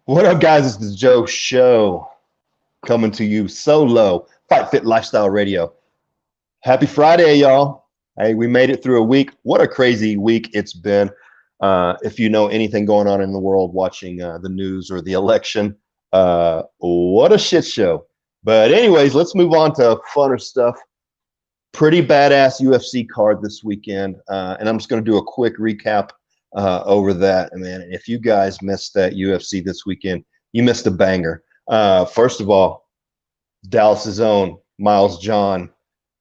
What up, guys? It's the Joe Show coming to you solo, Fight Fit Lifestyle Radio. Happy Friday, y'all. Hey, we made it through a week. What a crazy week it's been. If you know anything going on in the world, watching the news or the election, what a shit show. But, anyways, let's move on to funner stuff. Pretty badass UFC card this weekend. And I'm just going to do a quick recap over that. And man, if you guys missed that UFC this weekend, you missed a banger. First of all, Dallas's own Miles John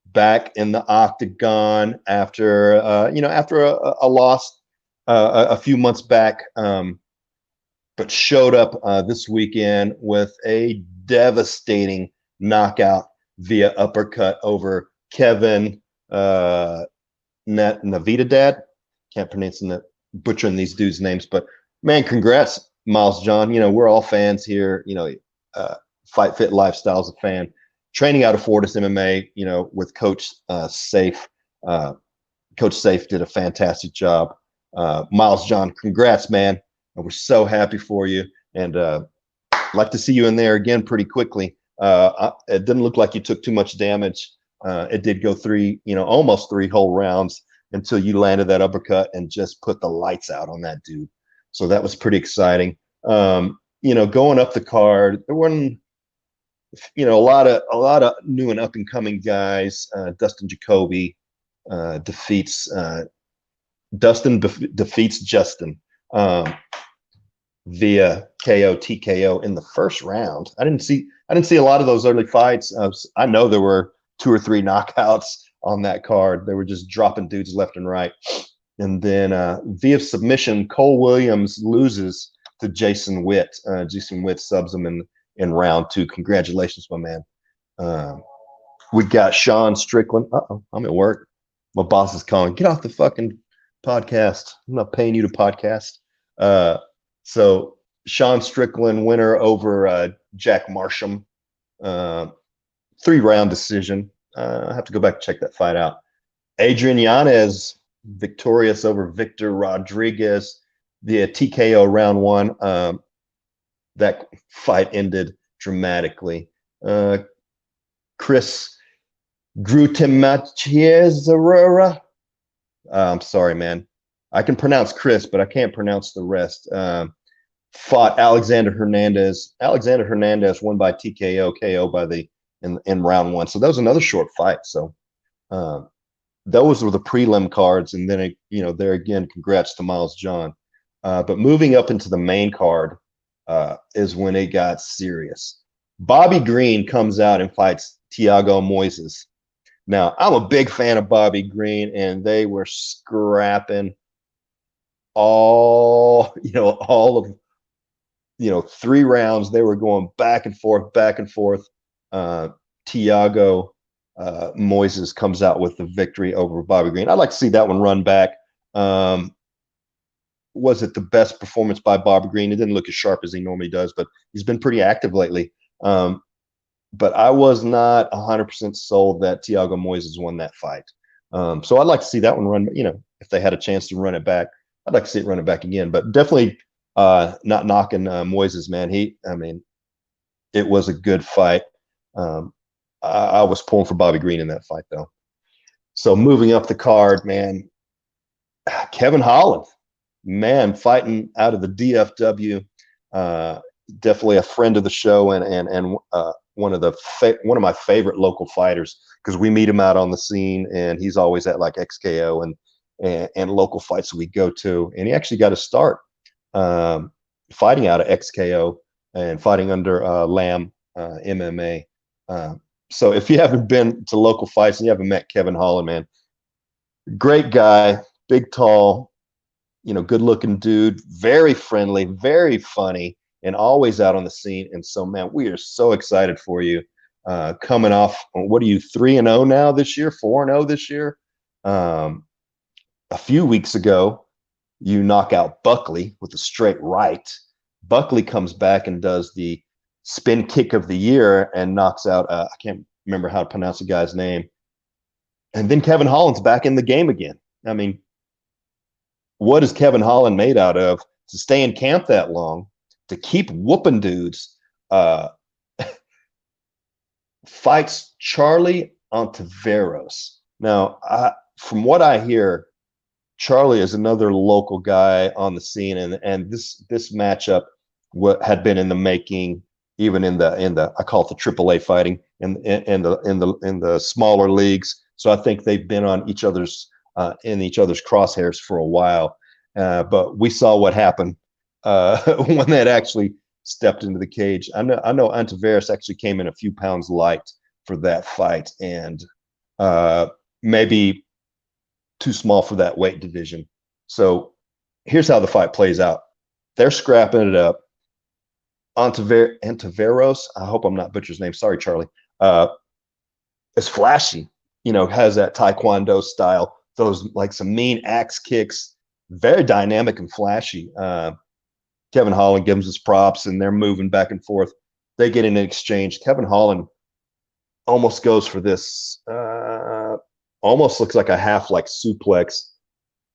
back in the octagon after after a loss a few months back, but showed up this weekend with a devastating knockout via uppercut over Kevin Navidad. Can't pronounce it, butchering these dudes' names, but man, congrats, Miles John. You know, we're all fans here. Fight Fit Lifestyle's a fan. Training out of Fortis MMA, with Coach Safe. Coach Safe did a fantastic job. Miles John, congrats, man. And we're so happy for you. And like to see you in there again pretty quickly. It didn't look like you took too much damage. It did go almost 3 whole rounds until you landed that uppercut and just put the lights out on that dude. So that was pretty exciting. Going up the card, there weren't, a lot of new and up and coming guys. Dustin Jacoby defeats Justin via KO TKO in the first round. I didn't see a lot of those early fights. I know there were 2 or 3 knockouts on that card. They were just dropping dudes left and right. And then via submission, Cole Williams loses to Jason Witt. Jason Witt subs him in round 2. Congratulations, my man. We got Sean Strickland. I'm at work. My boss is calling. Get off the fucking podcast. I'm not paying you to podcast. So Sean Strickland, winner over Jack Marsham. 3-round decision. I have to go back and check that fight out. Adrian Yanez victorious over Victor Rodriguez via TKO round 1. That fight ended dramatically. Chris Grutemachez. I'm sorry, man. I can pronounce Chris, but I can't pronounce the rest. Fought Alexander Hernandez. Alexander Hernandez won by TKO, KO by in round 1. So that was another short fight. So those were the prelim cards, and then there again, congrats to Miles John. But moving up into the main card is when it got serious. Bobby Green comes out and fights Thiago Moises. Now, I'm a big fan of Bobby Green, and they were scrapping all of 3 rounds. They were going back and forth, back and forth. Thiago Moises comes out with the victory over Bobby Green. I'd like to see that one run back. Was it the best performance by Bobby Green? It didn't look as sharp as he normally does, but he's been pretty active lately. But I was not 100% sold that Thiago Moises won that fight. So I'd like to see that one run. If they had a chance to run it back, I'd like to see it run it back again. But definitely not knocking Moises, man. It was a good fight. I was pulling for Bobby Green in that fight, though. So moving up the card, man, Kevin Holland, man, fighting out of the DFW. Definitely a friend of the show and one of my favorite local fighters, because we meet him out on the scene, and he's always at like XKO and local fights we go to. And he actually got a start fighting out of XKO and fighting under Lamb MMA. So if you haven't been to local fights and you haven't met Kevin Holland, man, great guy, big, tall, good looking dude, very friendly, very funny, and always out on the scene. And so, man, we are so excited for you. Coming off, what are you, 3-0 now this year, 4-0 this year? A few weeks ago, you knock out Buckley with a straight right. Buckley comes back and does the spin kick of the year and knocks out, I can't remember how to pronounce the guy's name. And then Kevin Holland's back in the game again. I mean, what is Kevin Holland made out of to stay in camp that long, to keep whooping dudes, uh, fights Charlie Ontiveros. Now, from what I hear, Charlie is another local guy on the scene, and this matchup had been in the making, even in the I call it the AAA fighting in the smaller leagues. So I think they've been on each other's in each other's crosshairs for a while. But we saw what happened when that actually stepped into the cage. I know Ontiveros actually came in a few pounds light for that fight, and maybe too small for that weight division. So here's how the fight plays out. They're scrapping it up. Ontiveros, I hope I'm not butchering his name. Sorry, Charlie. Is flashy, has that Taekwondo style, those like some mean axe kicks, very dynamic and flashy. Kevin Holland gives his props, and they're moving back and forth. They get in an exchange. Kevin Holland almost goes for this, almost looks like a half like suplex,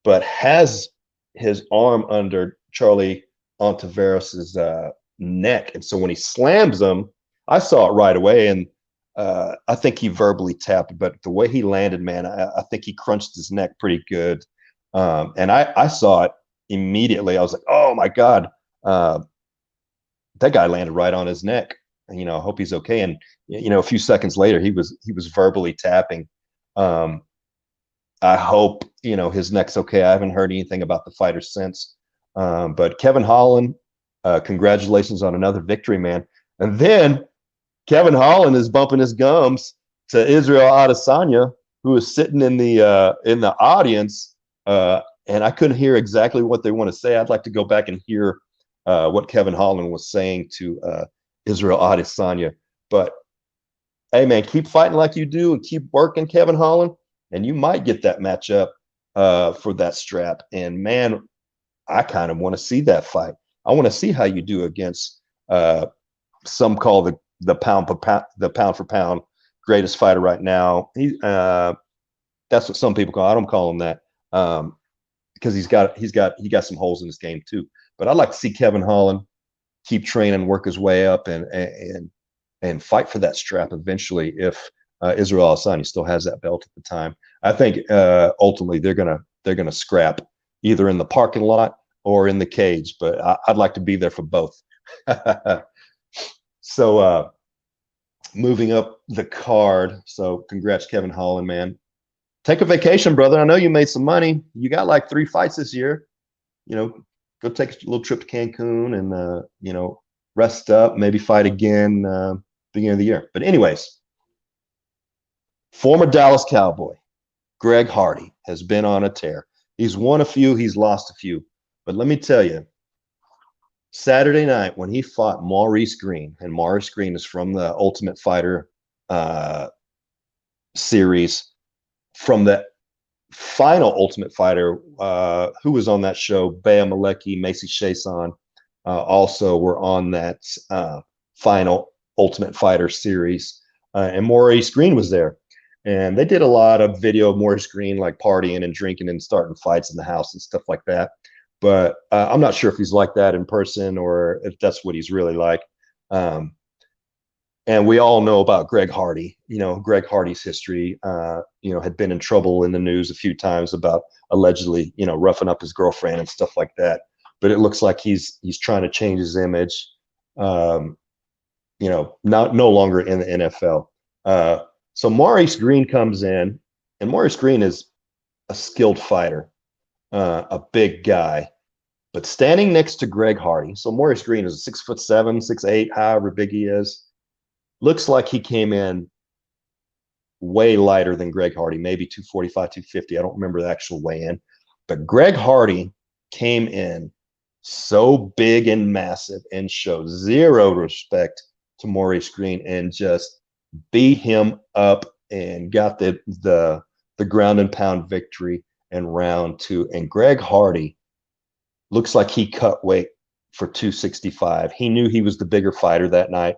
but has his arm under Charlie Ontiveros's neck. And so when he slams him, I saw it right away, and I think he verbally tapped, but the way he landed, man, I think he crunched his neck pretty good. And I saw it immediately. I was like, oh my God, that guy landed right on his neck. I hope he's okay. And a few seconds later, he was verbally tapping. I hope his neck's okay. I haven't heard anything about the fighter since. But Kevin Holland, congratulations on another victory, man. And then Kevin Holland is bumping his gums to Israel Adesanya, who is sitting in the audience, and I couldn't hear exactly what they want to say. I'd like to go back and hear what Kevin Holland was saying to Israel Adesanya. But hey, man, keep fighting like you do and keep working, Kevin Holland, and you might get that matchup for that strap. And man, I kind of want to see that fight. I want to see how you do against some call the pound for pound greatest fighter right now. That's what some people call. I don't call him that because he's got some holes in his game too. But I'd like to see Kevin Holland keep training, work his way up, and fight for that strap eventually if Israel Adesanya still has that belt at the time. I think ultimately they're gonna scrap either in the parking lot or in the cage, but I'd like to be there for both. So moving up the card. So congrats, Kevin Holland, man. Take a vacation, brother. I know you made some money. You got like 3 fights this year. Go take a little trip to Cancun and rest up, maybe fight again beginning of the year. But anyways, former Dallas Cowboy Greg Hardy has been on a tear. He's won a few, he's lost a few. But let me tell you, Saturday night when he fought Maurice Green, and Maurice Green is from the Ultimate Fighter series, from the final Ultimate Fighter, who was on that show, Bea Malecki, Macy Chiasson, also were on that final Ultimate Fighter series. And Maurice Green was there. And they did a lot of video of Maurice Green, like partying and drinking and starting fights in the house and stuff like that. But I'm not sure if he's like that in person or if that's what he's really like. And we all know about Greg Hardy. Greg Hardy's history, had been in trouble in the news a few times about allegedly, roughing up his girlfriend and stuff like that. But it looks like he's trying to change his image, no longer in the NFL. So Maurice Green comes in, and Maurice Green is a skilled fighter, a big guy, but standing next to Greg Hardy. So Maurice Green is 6'7", 6'8", however big he is. Looks like he came in way lighter than Greg Hardy, maybe 245, 250. I don't remember the actual weigh-in. But Greg Hardy came in so big and massive and showed zero respect to Maurice Green and just beat him up and got the ground and pound victory in round 2. And Greg Hardy looks like he cut weight for 265. He knew he was the bigger fighter that night,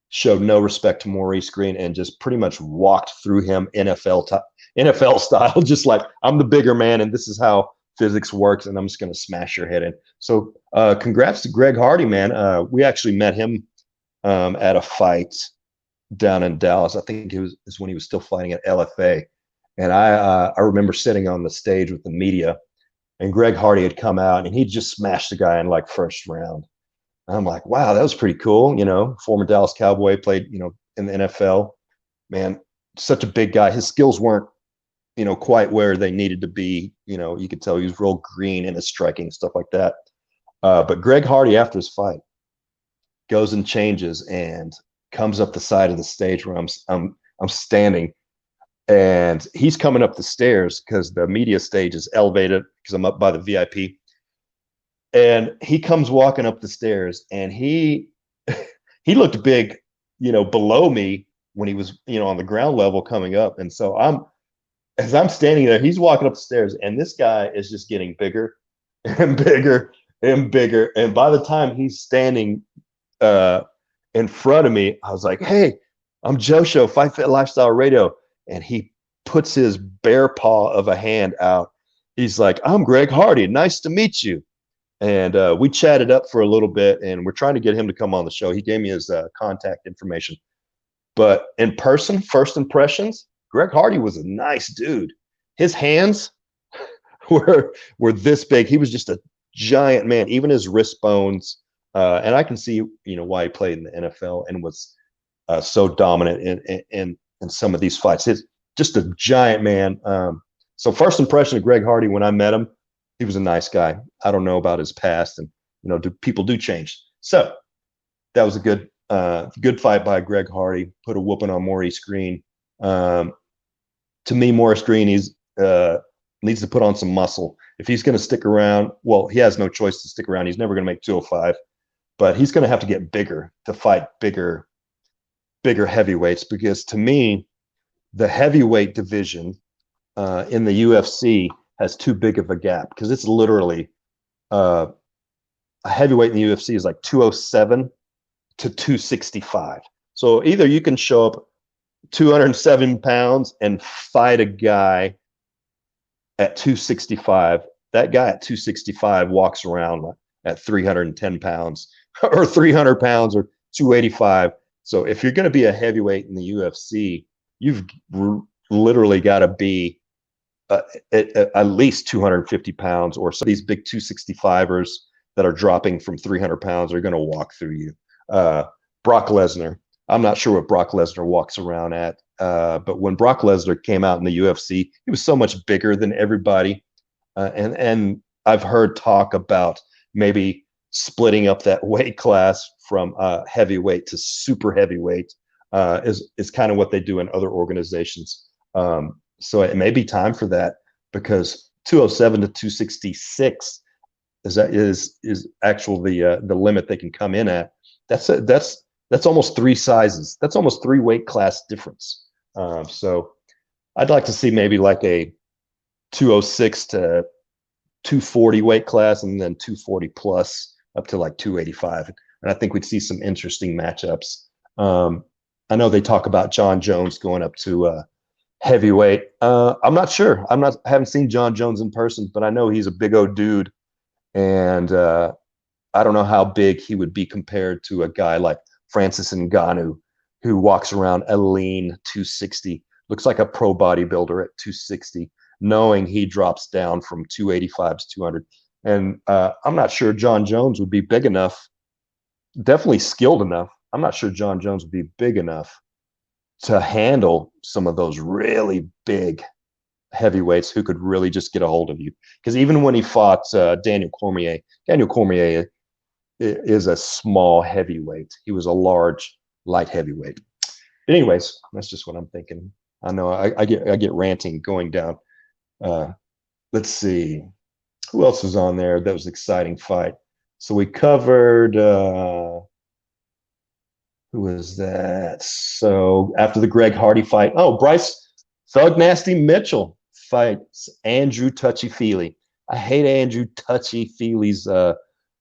showed no respect to Maurice Green, and just pretty much walked through him NFL style, just like, I'm the bigger man, and this is how physics works, and I'm just going to smash your head in. So, congrats to Greg Hardy, man. We actually met him at a fight down in Dallas. I think it was is when he was still fighting at LFA, and I remember sitting on the stage with the media, and Greg Hardy had come out, and he just smashed the guy in like first round. And I'm like, wow, that was pretty cool. You know, former Dallas Cowboy, played, you know, in the NFL. Man, such a big guy. His skills weren't, you know, quite where they needed to be. You know, you could tell he was real green in his striking, stuff like that. But Greg Hardy, after his fight, goes and changes and comes up the side of the stage where I'm standing, and he's coming up the stairs because the media stage is elevated because I'm up by the VIP. And he comes walking up the stairs, and he looked big, you know, below me when he was, you know, on the ground level coming up. And so as I'm standing there, he's walking up the stairs, and this guy is just getting bigger and bigger and bigger. And by the time he's standing uh, in front of me, I was like, "Hey, I'm Joe Show, Fight Fit Lifestyle Radio," and he puts his bare paw of a hand out. He's like, "I'm Greg Hardy. Nice to meet you." And we chatted up for a little bit, and we're trying to get him to come on the show. He gave me his contact information. But in person, first impressions, Greg Hardy was a nice dude. His hands were this big. He was just a giant man. Even his wrist bones, and I can see, you know, why he played in the NFL and was so dominant in some of these fights. He's just a giant man. So first impression of Greg Hardy when I met him, he was a nice guy. I don't know about his past, and you know, people do change. So that was a good fight by Greg Hardy. Put a whooping on Maurice Green. To me, Maurice Green needs to put on some muscle if he's going to stick around. Well, he has no choice to stick around. He's never going to make 205, but he's going to have to get bigger to fight bigger heavyweights, because to me, the heavyweight division in the UFC has too big of a gap, because it's literally a heavyweight in the UFC is like 207 to 265. So either you can show up 207 pounds and fight a guy at 265. That guy at 265 walks around at 310 pounds or 300 pounds or 285. So if you're going to be a heavyweight in the UFC, you've literally got to be at least 250 pounds, or some of these big 265ers that are dropping from 300 pounds are going to walk through you. Brock Lesnar, I'm not sure what Brock Lesnar walks around at, but when Brock Lesnar came out in the UFC, he was so much bigger than everybody. And I've heard talk about maybe splitting up that weight class from heavyweight to super heavyweight is kind of what they do in other organizations. So it may be time for that, because 207 to 266 is actually the limit they can come in at. That's almost three sizes. That's almost three weight class difference. So I'd like to see maybe like a 206 to 240 weight class, and then 240 plus up to like 285. And I think we'd see some interesting matchups. I know they talk about John Jones going up to heavyweight. I'm not sure. I haven't seen John Jones in person, but I know he's a big old dude, and I don't know how big he would be compared to a guy like Francis Ngannou, who walks around a lean 260, looks like a pro bodybuilder at 260, knowing he drops down from 285 to 200. And I'm not sure John Jones would be big enough, definitely skilled enough. I'm not sure John Jones would be big enough to handle some of those really big heavyweights who could really just get a hold of you. Because even when he fought Daniel Cormier is a small heavyweight. He was a large light heavyweight. But anyways, that's just what I'm thinking. I know I get ranting going down. Let's see, who else was on there? That was an exciting fight. So we covered who was that? So after the Greg Hardy fight, Bryce Thug Nasty Mitchell fights Andrew Touchy Feely. I hate Andrew Touchy Feely's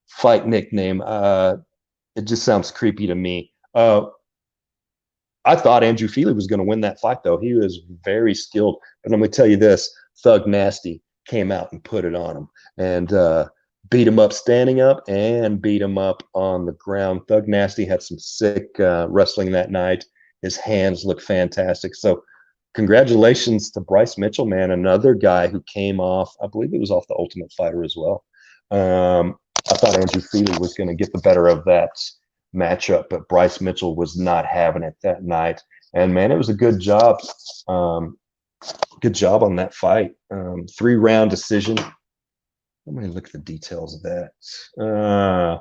fight nickname. It just sounds creepy to me. I thought Andrew Feely was going to win that fight, though. He was very skilled. But I'm going to tell you this, Thug Nasty, came out and put it on him, and beat him up standing up and beat him up on the ground. Thug Nasty had some sick wrestling that night. His hands look fantastic. So congratulations to Bryce Mitchell, man. Another guy who came off, I believe he was off the Ultimate Fighter as well. I thought Andrew Feely was going to get the better of that matchup, but Bryce Mitchell was not having it that night. And man, it was a good job. Good job on that fight. 3-round decision. Let me look at the details of that.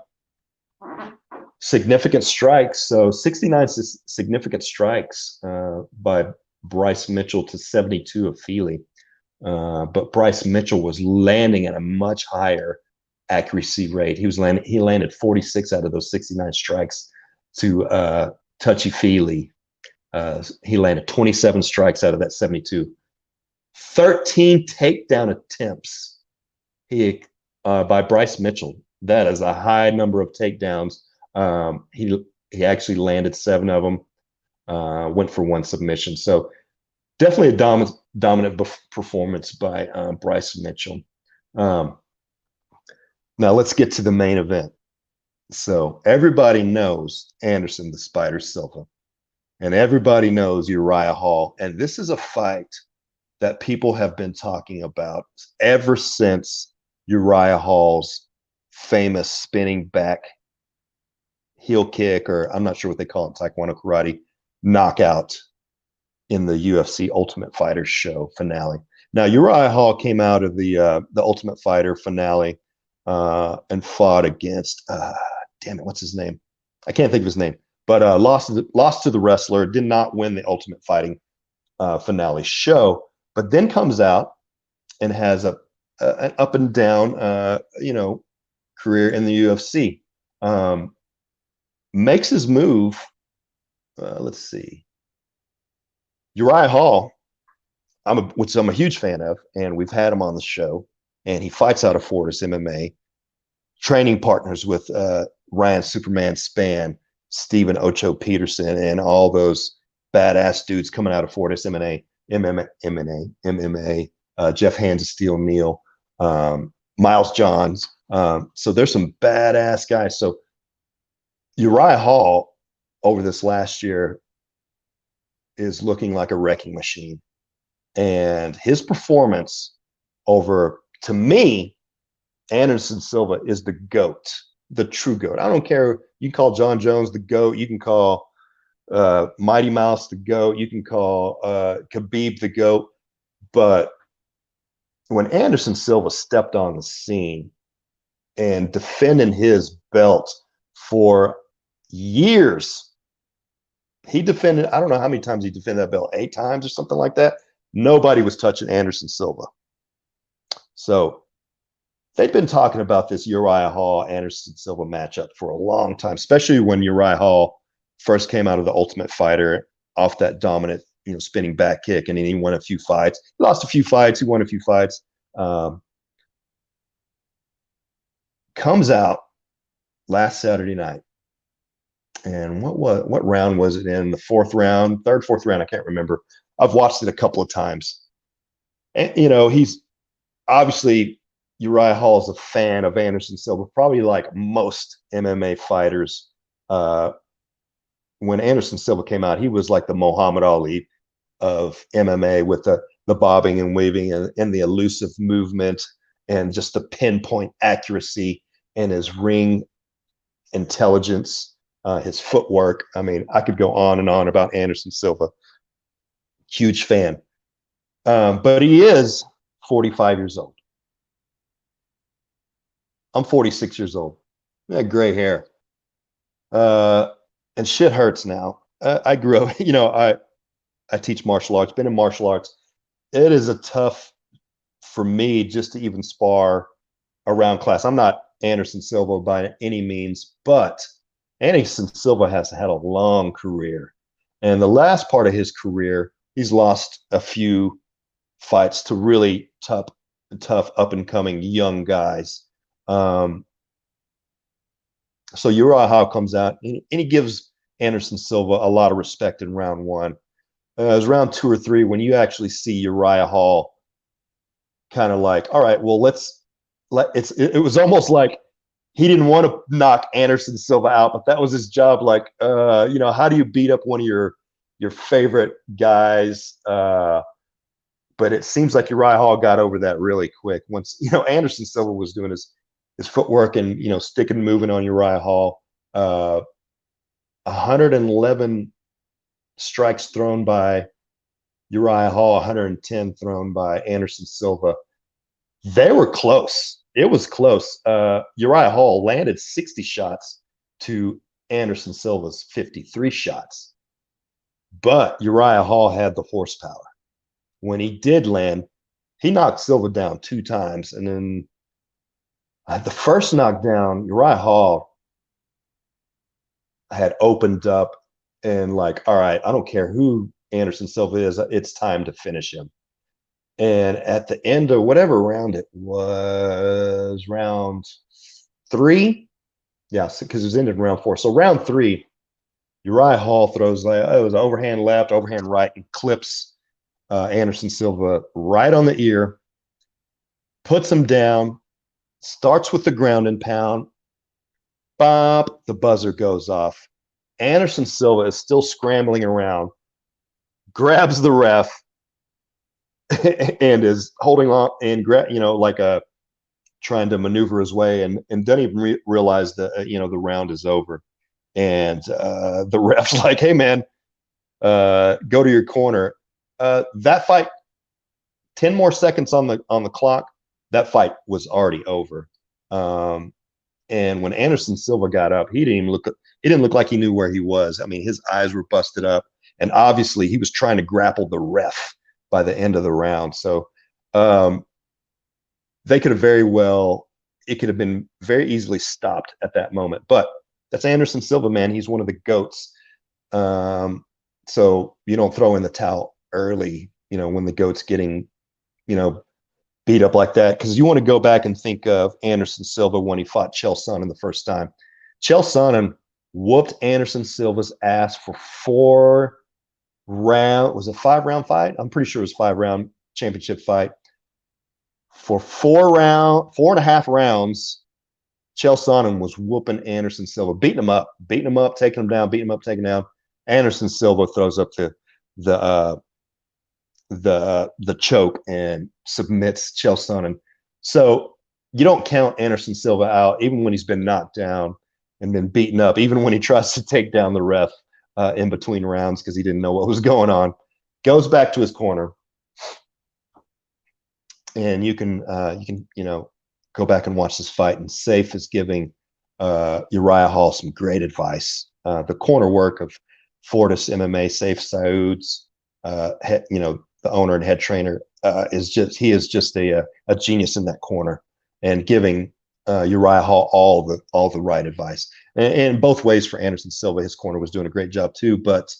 Significant strikes. So 69 significant strikes by Bryce Mitchell to 72 of Feely. But Bryce Mitchell was landing at a much higher accuracy rate. He landed 46 out of those 69 strikes to Touchy Feely. He landed 27 strikes out of that 72. 13 takedown attempts by Bryce Mitchell. That is a high number of takedowns. He actually landed 7 of them. Went for 1 submission. So definitely a dominant performance by Bryce Mitchell. Now let's get to the main event. So everybody knows Anderson the Spider Silva, and everybody knows Uriah Hall. And this is a fight that people have been talking about ever since Uriah Hall's famous spinning back heel kick, or I'm not sure what they call it, Taekwondo karate, knockout in the UFC Ultimate Fighter show finale. Now, Uriah Hall came out of the Ultimate Fighter finale and fought against, damn it, what's his name? I can't think of his name, but lost to the wrestler, did not win the Ultimate Fighting finale show, but then comes out and has an up and down, career in the UFC. Makes his move. Let's see. Uriah Hall, which I'm a huge fan of, and we've had him on the show, and he fights out of Fortis MMA, training partners with Ryan Superman Spann, Stephen Ocho Peterson, and all those badass dudes coming out of Fortis MMA, Jeff Hands of Steel Neal, Miles Johns. So there's some badass guys. So Uriah Hall over this last year is looking like a wrecking machine. And his performance over, to me, Anderson Silva is the GOAT, the true GOAT. I don't care. You can call John Jones the GOAT. You can call Mighty Mouse the GOAT. You can call Khabib the GOAT. But when Anderson Silva stepped on the scene and defending his belt for years, he defended, I don't know how many times he defended that belt, 8 times or something like that. Nobody was touching Anderson Silva. So they've been talking about this Uriah Hall Anderson Silva matchup for a long time, especially when Uriah Hall first came out of the Ultimate Fighter off that dominant, spinning back kick, and then he won a few fights. He lost a few fights. He won a few fights. Comes out last Saturday night, and what round was it in? The 4th round, 3rd, 4th round? I can't remember. I've watched it a couple of times, and he's obviously, Uriah Hall is a fan of Anderson Silva, probably like most MMA fighters. When Anderson Silva came out, he was like the Muhammad Ali of MMA, with the bobbing and weaving and the elusive movement and just the pinpoint accuracy and his ring intelligence, his footwork. I mean, I could go on and on about Anderson Silva. Huge fan. But he is 45 years old. I'm 46 years old. I had gray hair. And shit hurts now. I grew up, I teach martial arts, been in martial arts. It is a tough for me just to even spar around class. I'm not Anderson Silva by any means, but Anderson Silva has had a long career. And the last part of his career, he's lost a few fights to really tough up and coming young guys. So Uriah Hall comes out and he gives Anderson Silva a lot of respect in round 1. It was round 2 or 3 when you actually see Uriah Hall kind of like, all right, well, it was almost like he didn't want to knock Anderson Silva out, but that was his job. Like, how do you beat up one of your favorite guys? But it seems like Uriah Hall got over that really quick. Once Anderson Silva was doing his footwork and sticking and moving on Uriah Hall. 111 strikes thrown by Uriah Hall, 110 thrown by Anderson Silva. They were close. It was close. Uriah Hall landed 60 shots to Anderson Silva's 53 shots. But Uriah Hall had the horsepower. When he did land, he knocked Silva down 2 times. And then the first knockdown, Uriah Hall had opened up and like, all right, I don't care who Anderson Silva is, it's time to finish him. And at the end of whatever round it was, round 3, yeah, because it was ended in round 4. So round 3, Uriah Hall throws it was overhand left, overhand right, and clips Anderson Silva right on the ear, puts him down, starts with the ground and pound. Bop, the buzzer goes off. Anderson Silva is still scrambling around, grabs the ref, and is holding on and trying to maneuver his way, and doesn't even realize that the round is over. And the ref's like, "Hey man, go to your corner." That fight, 10 more seconds on the clock. That fight was already over. And when Anderson Silva got up, he didn't look like he knew where he was. I mean, his eyes were busted up, and obviously he was trying to grapple the ref by the end of the round. So they could have it could have been very easily stopped at that moment. But that's Anderson Silva, man. He's one of the GOATs. So you don't throw in the towel early, when the GOAT's getting, beat up like that. Because you want to go back and think of Anderson Silva when he fought Chael Sonnen the first time. Chael Sonnen whooped Anderson Silva's ass for 4 round. Was it 5-round fight? I'm pretty sure it was 5-round championship fight. For 4.5 rounds, Chael Sonnen was whooping Anderson Silva, beating him up, taking him down, beating him up, taking him down. Anderson Silva throws up the choke and submits Chael Sonnen. So you don't count Anderson Silva out, even when he's been knocked down and been beaten up, even when he tries to take down the ref in between rounds because he didn't know what was going on. Goes back to his corner, and you can go back and watch this fight. And Safe is giving Uriah Hall some great advice. The corner work of Fortis MMA, Safe Saud's, the owner and head trainer, is just a genius in that corner, and giving Uriah Hall all the right advice. And both ways for Anderson Silva, his corner was doing a great job too. But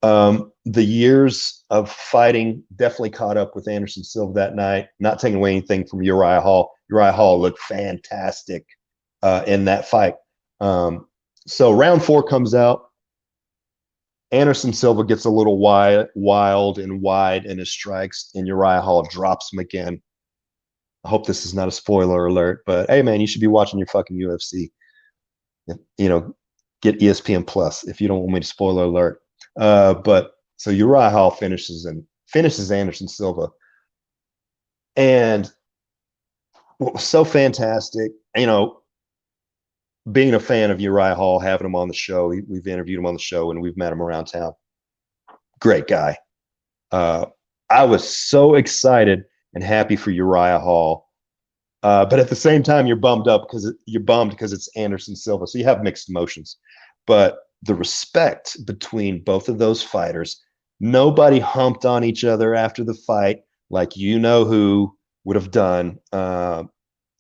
the years of fighting definitely caught up with Anderson Silva that night. Not taking away anything from Uriah Hall. Uriah Hall looked fantastic in that fight. So round 4 comes out. Anderson Silva gets a little wild and wide in his strikes, and Uriah Hall drops him again. I hope this is not a spoiler alert, but hey, man, you should be watching your fucking UFC. Get ESPN Plus if you don't want me to spoiler alert. But so Uriah Hall finishes Anderson Silva. And what was so fantastic, being a fan of Uriah Hall, having him on the show, we've interviewed him on the show and we've met him around town. Great guy. I was so excited and happy for Uriah Hall. But at the same time, you're bummed because it's Anderson Silva. So you have mixed emotions. But the respect between both of those fighters, nobody humped on each other after the fight like who would have done. And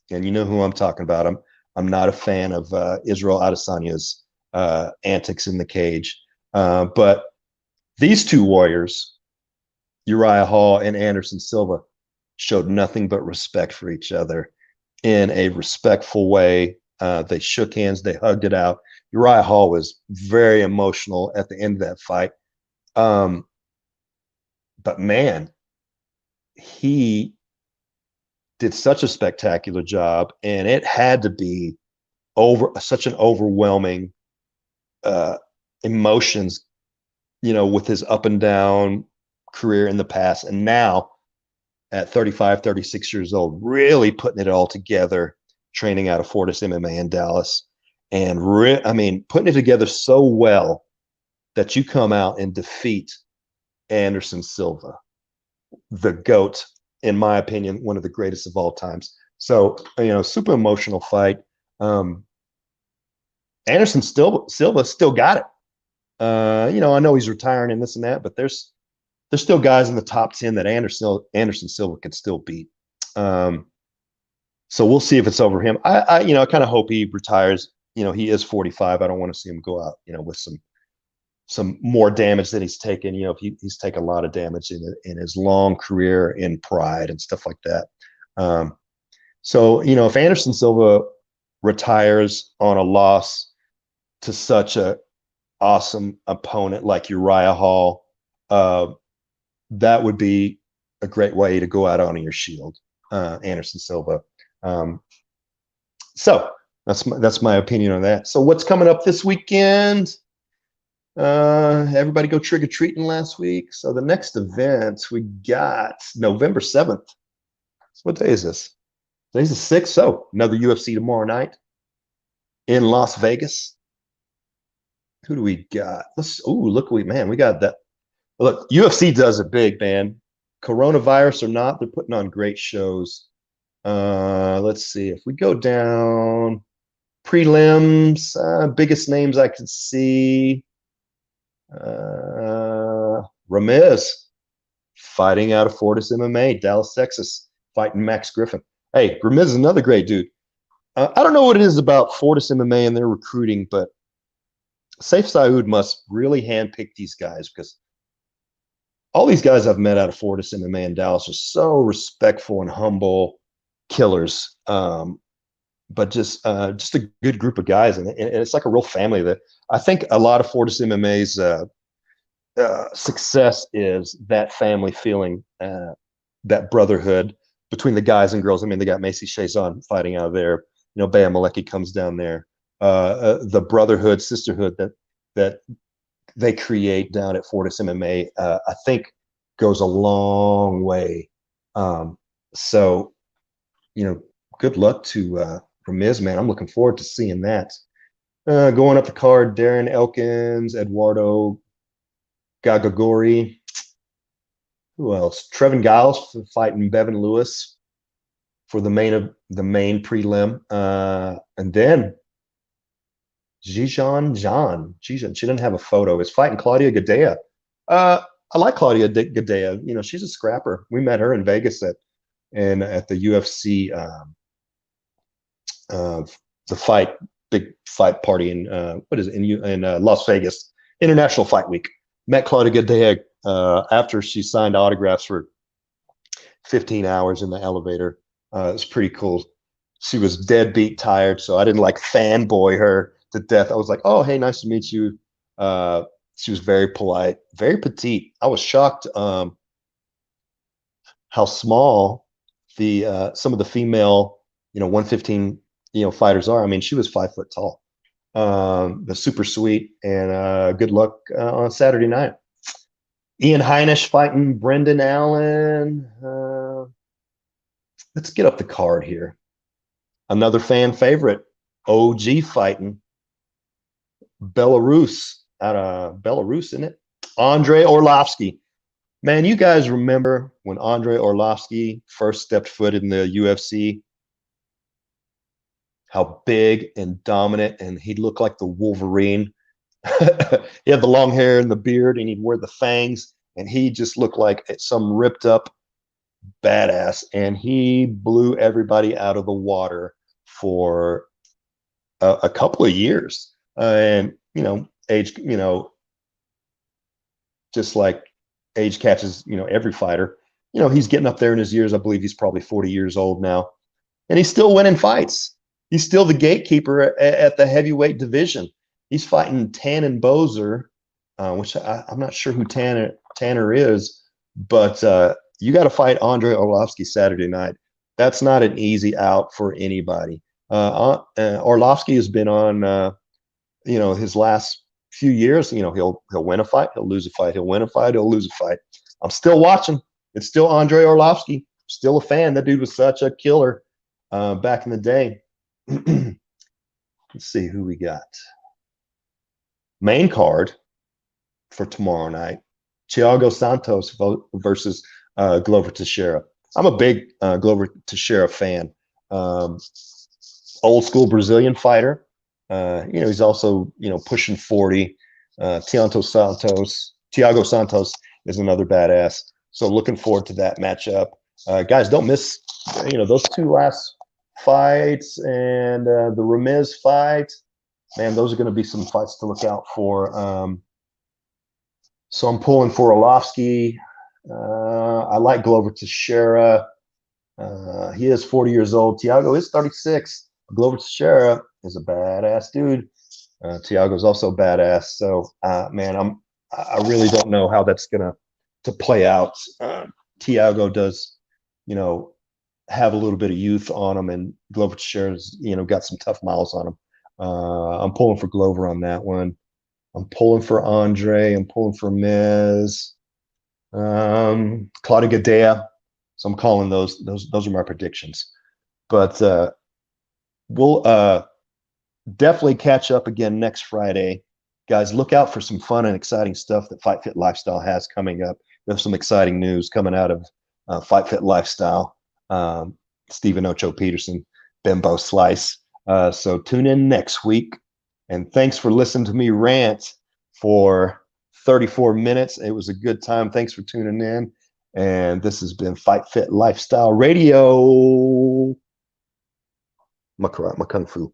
you know who I'm talking about. I'm not a fan of Israel Adesanya's antics in the cage. But these two warriors, Uriah Hall and Anderson Silva, showed nothing but respect for each other in a respectful way. They shook hands. They hugged it out. Uriah Hall was very emotional at the end of that fight. But man, he did such a spectacular job, and it had to be over such an overwhelming uh, emotions, with his up and down career in the past, and now at 35, 36 years old, really putting it all together, training out of Fortis MMA in Dallas, and putting it together so well that you come out and defeat Anderson Silva, the GOAT, in my opinion, one of the greatest of all times. So, super emotional fight. Anderson Silva still got it. I know he's retiring and this and that, but there's still guys in the top 10 that Anderson Silva could still beat. So we'll see if it's over him. I kind of hope he retires. He is 45. I don't want to see him go out, with some more damage than he's taken. He's taken a lot of damage in his long career in Pride and stuff like that. So if Anderson Silva retires on a loss to such a awesome opponent like Uriah Hall, that would be a great way to go out on your shield, Anderson Silva. So that's my opinion on that. So what's coming up this weekend? Everybody go trick-or-treating last week. So the next event we got November 7th. So what day is this? Today's the 6th. So another UFC tomorrow night in Las Vegas. Who do we got? We got that. Look, UFC does it big, man. Coronavirus or not, they're putting on great shows. Let's see. If we go down prelims, biggest names I could see. Ramirez fighting out of Fortis MMA, Dallas, Texas, fighting Max Griffin. Hey, Ramirez is another great dude. I don't know what it is about Fortis MMA and their recruiting, but Saif Saud must really handpick these guys, because all these guys I've met out of Fortis MMA in Dallas are so respectful and humble killers. But just a good group of guys, and it's like a real family. That I think a lot of Fortis MMA's success is that family feeling, that brotherhood between the guys and girls. I mean, they got Macy Chazon fighting out of there. Bea Malecki comes down there. The brotherhood, sisterhood that they create down at Fortis MMA, I think goes a long way. So, good luck to Ramirez, man. I'm looking forward to seeing that. Going up the card, Darren Elkins, Eduardo Gagagori. Who else? Trevin Giles fighting Bevan Lewis for the main prelim. And then Jijan. She didn't have a photo. Is fighting Claudia Gadea. I like Claudia Gadea. She's a scrapper. We met her in Vegas at the UFC, the big fight party in Las Vegas, International Fight Week. Met Claudia Gadea after she signed autographs for 15 hours in the elevator. It was pretty cool. She was deadbeat tired, so I didn't fanboy her to death. I was like, "Oh, hey, nice to meet you." She was very polite, very petite. I was shocked how small some of the female 115 fighters are. I mean, she was 5 foot tall. Super sweet, and good luck on Saturday night. Ian Heinisch fighting Brendan Allen. Let's get up the card here. Another fan favorite, OG fighting Belarus, out of Belarus, isn't it? Andrei Arlovski. Man, you guys remember when Andrei Arlovski first stepped foot in the UFC? How big and dominant, and he looked like the Wolverine. He had the long hair and the beard, and he'd wear the fangs, and he just looked like some ripped up badass. And he blew everybody out of the water for a couple of years. And age, just like age catches, every fighter. He's getting up there in his years. I believe he's probably 40 years old now, and he's still winning fights. He's still the gatekeeper at the heavyweight division. He's fighting Tannen Boser, which I'm not sure who Tanner is, but you got to fight Andrei Arlovski Saturday night. that's not an easy out for anybody. Orlovsky has been on, his last few years. He'll win a fight, he'll lose a fight, he'll win a fight, he'll lose a fight. I'm still watching. It's still Andre Orlovsky. Still a fan. That dude was such a killer back in the day. Let's see who we got. Main card for tomorrow night: Thiago Santos versus Glover Teixeira. I'm a big Glover Teixeira fan. Old school Brazilian fighter. He's also pushing 40. Thiago Santos is another badass. So looking forward to that matchup. Guys, don't miss those two last fights and the Ramirez fight. Man, those are going to be some fights to look out for. So I'm pulling for Orlovsky. I like Glover Teixeira. He is 40 years old. Thiago is 36. Glover Teixeira is a badass dude. Thiago's also badass. So, man, I really don't know how that's gonna to play out. Thiago does, have a little bit of youth on him, and Glover Teixeira's, got some tough miles on him. I'm pulling for Glover on that one. I'm pulling for Andre. I'm pulling for Miz. Claudia Gadelha. So I'm calling those are my predictions. But we'll definitely catch up again next Friday. Guys, look out for some fun and exciting stuff that Fight Fit Lifestyle has coming up. There's some exciting news coming out of Fight Fit Lifestyle. Stephen Ocho Peterson, Bimbo Slice. So tune in next week. And thanks for listening to me rant for 34 minutes. It was a good time. Thanks for tuning in. And this has been Fight Fit Lifestyle Radio. Kung Fu.